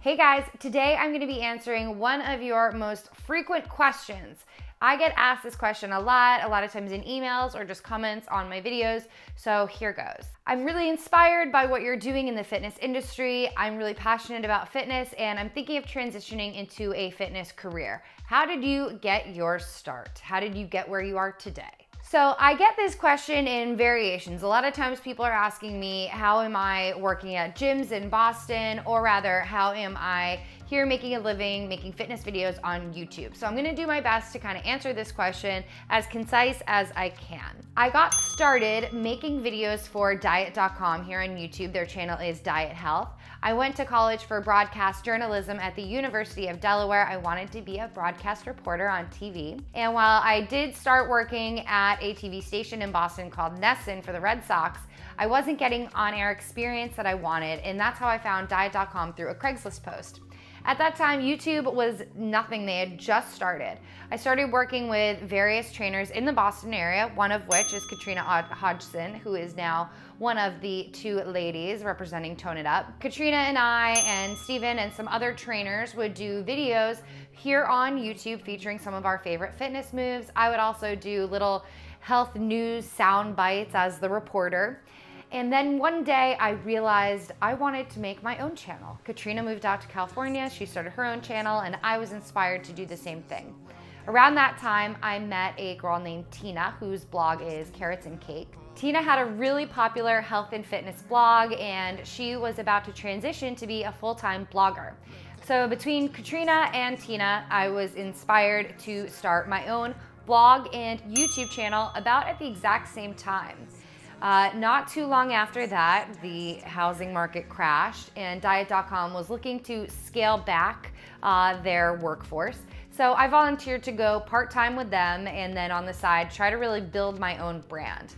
Hey guys, today I'm going to be answering one of your most frequent questions. I get asked this question a lot of times in emails or just comments on my videos, so here goes. I'm really inspired by what you're doing in the fitness industry. I'm really passionate about fitness and I'm thinking of transitioning into a fitness career. How did you get your start? How did you get where you are today? So I get this question in variations. A lot of times people are asking me, how am I working at gyms in Boston? Or rather, how am I here making a living, making fitness videos on YouTube? So I'm gonna do my best to kind of answer this question as concise as I can. I got started making videos for Dietcom here on YouTube. Their channel is Diet Health. I went to college for broadcast journalism at the University of Delaware. I wanted to be a broadcast reporter on TV. And while I did start working at a TV station in Boston called Nesson for the Red Sox, I wasn't getting on-air experience that I wanted, and that's how I found Diet.com through a Craigslist post. At that time, YouTube was nothing. They had just started. I started working with various trainers in the Boston area, one of which is Katrina Hodgson, who is now one of the two ladies representing Tone It Up. Katrina and I and Steven and some other trainers would do videos here on YouTube featuring some of our favorite fitness moves. I would also do little health news sound bites as the reporter. And then one day I realized I wanted to make my own channel. Katrina moved out to California, she started her own channel, and I was inspired to do the same thing. Around that time, I met a girl named Tina, whose blog is Carrots and Cake. Tina had a really popular health and fitness blog, and she was about to transition to be a full-time blogger. So between Katrina and Tina, I was inspired to start my own blog and YouTube channel about at the exact same time. Not too long after that, the housing market crashed and Diet.com was looking to scale back their workforce. So I volunteered to go part-time with them and then on the side try to really build my own brand.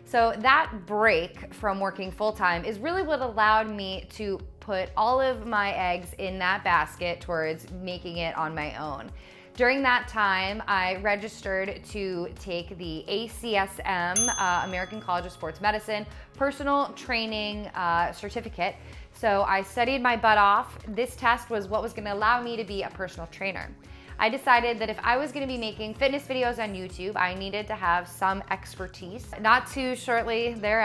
So that break from working full-time is really what allowed me to put all of my eggs in that basket towards making it on my own. During that time, I registered to take the ACSM, American College of Sports Medicine, personal training certificate. So I studied my butt off. This test was what was gonna allow me to be a personal trainer. I decided that if I was gonna be making fitness videos on YouTube, I needed to have some expertise. Not too long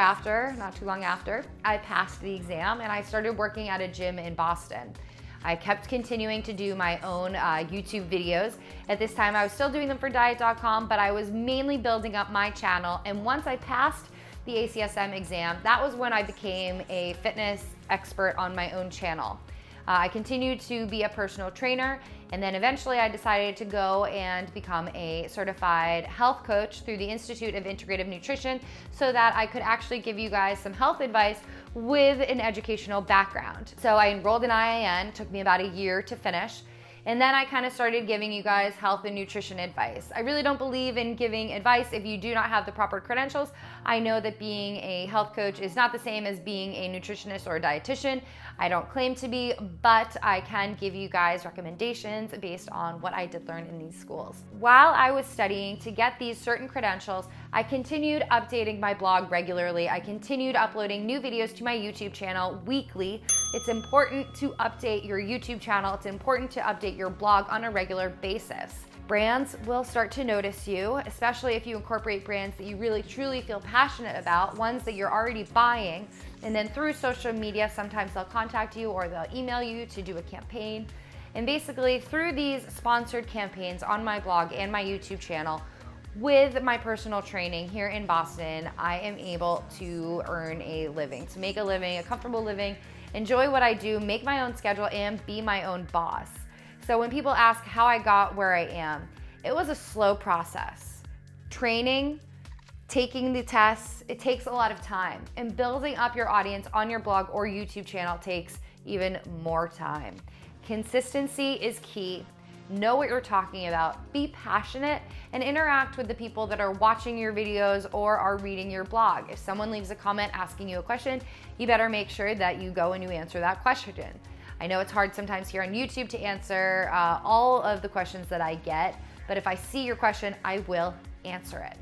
after, I passed the exam and I started working at a gym in Boston. I kept continuing to do my own YouTube videos. At this time, I was still doing them for Diet.com, but I was mainly building up my channel. And once I passed the ACSM exam, that was when I became a fitness expert on my own channel. I continued to be a personal trainer, and then eventually I decided to go and become a certified health coach through the Institute of Integrative Nutrition so that I could actually give you guys some health advice with an educational background. So I enrolled in IIN, took me about a year to finish, and then I kind of started giving you guys health and nutrition advice. I really don't believe in giving advice if you do not have the proper credentials. I know that being a health coach is not the same as being a nutritionist or a dietitian. I don't claim to be, but I can give you guys recommendations based on what I did learn in these schools. While I was studying to get these certain credentials, I continued updating my blog regularly. I continued uploading new videos to my YouTube channel weekly. It's important to update your YouTube channel. It's important to update your blog on a regular basis. Brands will start to notice you, especially if you incorporate brands that you really truly feel passionate about, ones that you're already buying, and then through social media, sometimes they'll contact you or they'll email you to do a campaign. And basically through these sponsored campaigns on my blog and my YouTube channel, with my personal training here in Boston, I am able to earn a living, to make a living, a comfortable living, enjoy what I do, make my own schedule, and be my own boss. So when people ask how I got where I am, it was a slow process. Training, taking the tests, it takes a lot of time. And building up your audience on your blog or YouTube channel takes even more time. Consistency is key. Know what you're talking about, be passionate, and interact with the people that are watching your videos or are reading your blog. If someone leaves a comment asking you a question, you better make sure that you go and you answer that question. I know it's hard sometimes here on YouTube to answer all of the questions that I get, but if I see your question, I will answer it.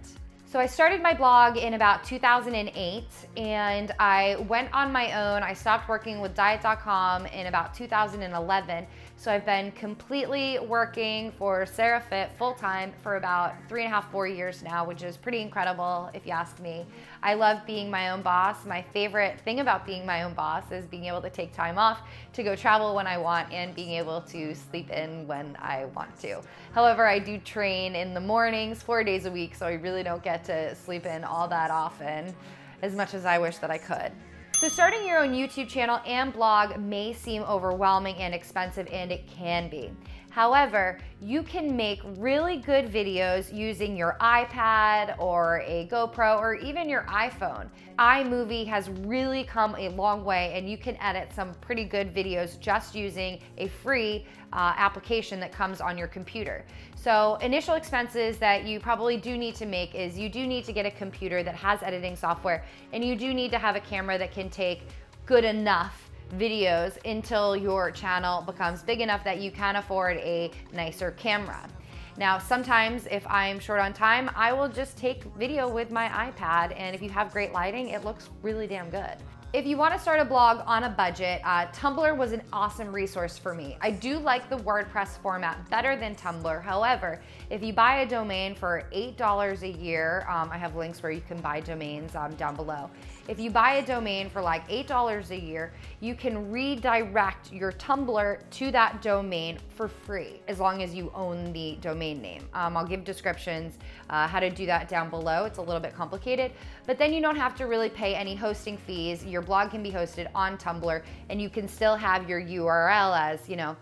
So I started my blog in about 2008 and I went on my own. I stopped working with Dietcom in about 2011. So I've been completely working for Sarah Fit full-time for about 3.5, 4 years now, which is pretty incredible if you ask me. I love being my own boss. My favorite thing about being my own boss is being able to take time off to go travel when I want and being able to sleep in when I want to. However, I do train in the mornings 4 days a week, so I really don't get to sleep in all that often, as much as I wish that I could. So starting your own YouTube channel and blog may seem overwhelming and expensive, and it can be. However, you can make really good videos using your iPad or a GoPro or even your iPhone. iMovie has really come a long way, and you can edit some pretty good videos just using a free application that comes on your computer. So initial expenses that you probably do need to make is you do need to get a computer that has editing software, and you do need to have a camera that can take good enough videos until your channel becomes big enough that you can afford a nicer camera. Now, sometimes if I'm short on time, I will just take video with my iPad, and if you have great lighting, it looks really damn good. If you want to start a blog on a budget, Tumblr was an awesome resource for me. I do like the WordPress format better than Tumblr. However, if you buy a domain for $8 a year, I have links where you can buy domains down below. If you buy a domain for like $8 a year, you can redirect your Tumblr to that domain for free, as long as you own the domain name. I'll give descriptions how to do that down below. It's a little bit complicated, but then you don't have to really pay any hosting fees. Your blog can be hosted on Tumblr, and you can still have your URL as, you know,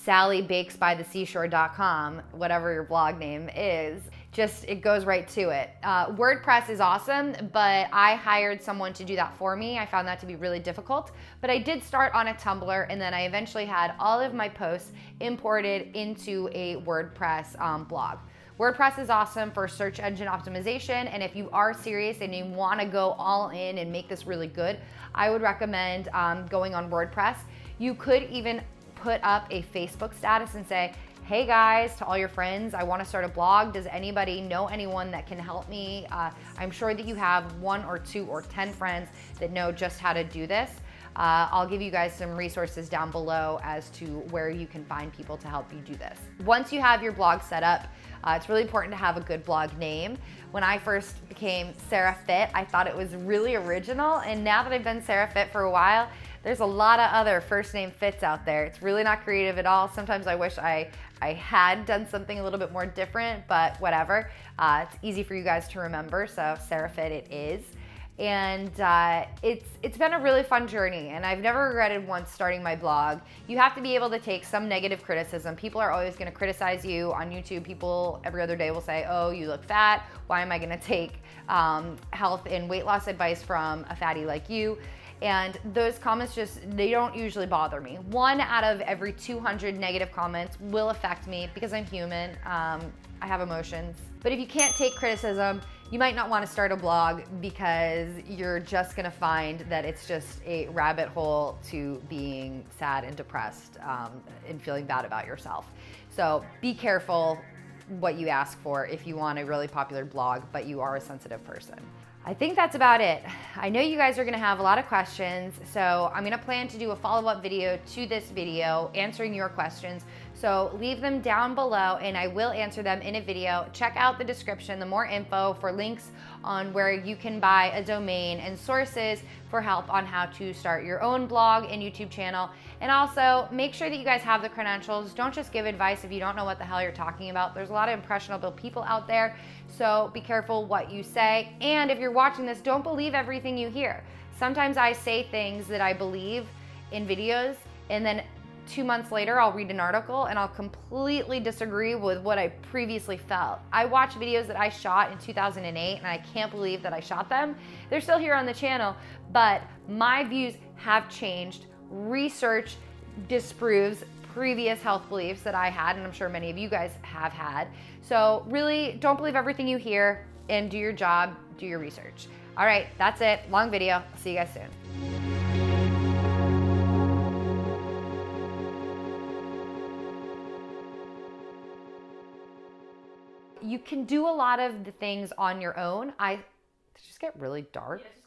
SallyBakesByTheSeashore.com, whatever your blog name is. Just, it goes right to it. WordPress is awesome, but I hired someone to do that for me. I found that to be really difficult, but I did start on a Tumblr, and then I eventually had all of my posts imported into a WordPress blog. WordPress is awesome for search engine optimization, and if you are serious and you want to go all in and make this really good, I would recommend going on WordPress. You could even put up a Facebook status and say, hey guys, to all your friends, I want to start a blog. Does anybody know anyone that can help me? I'm sure that you have 1 or 2 or 10 friends that know just how to do this. I'll give you guys some resources down below as to where you can find people to help you do this. Once you have your blog set up, it's really important to have a good blog name. When I first became Sarah Fit, I thought it was really original, and now that I've been Sarah Fit for a while, there's a lot of other first name fits out there. It's really not creative at all. Sometimes I wish I had done something a little bit more different, but whatever. It's easy for you guys to remember, so Sarah Fit it is. And it's been a really fun journey, and I've never regretted once starting my blog. You have to be able to take some negative criticism. People are always going to criticize you on YouTube. People every other day will say, oh, you look fat. Why am I going to take health and weight loss advice from a fatty like you? And those comments they don't usually bother me. 1 out of every 200 negative comments will affect me because I'm human. I have emotions. But if you can't take criticism, you might not want to start a blog, because you're just gonna find that it's just a rabbit hole to being sad and depressed and feeling bad about yourself. So be careful what you ask for if you want a really popular blog, but you are a sensitive person. I think that's about it. I know you guys are gonna have a lot of questions, so I'm gonna plan to do a follow-up video to this video answering your questions. So leave them down below and I will answer them in a video. Check out the description, the more info for links on where you can buy a domain and sources for help on how to start your own blog and YouTube channel. And also make sure that you guys have the credentials. Don't just give advice if you don't know what the hell you're talking about. There's a lot of impressionable people out there, so be careful what you say. And if you're watching this, don't believe everything you hear. Sometimes I say things that I believe in videos, and then 2 months later, I'll read an article and I'll completely disagree with what I previously felt. I watch videos that I shot in 2008 and I can't believe that I shot them. They're still here on the channel, but my views have changed. Research disproves previous health beliefs that I had, and I'm sure many of you guys have had. So really, don't believe everything you hear, and do your job, do your research. All right, that's it. Long video. I'll see you guys soon. You can do a lot of the things on your own. Did it just get really dark? Yes.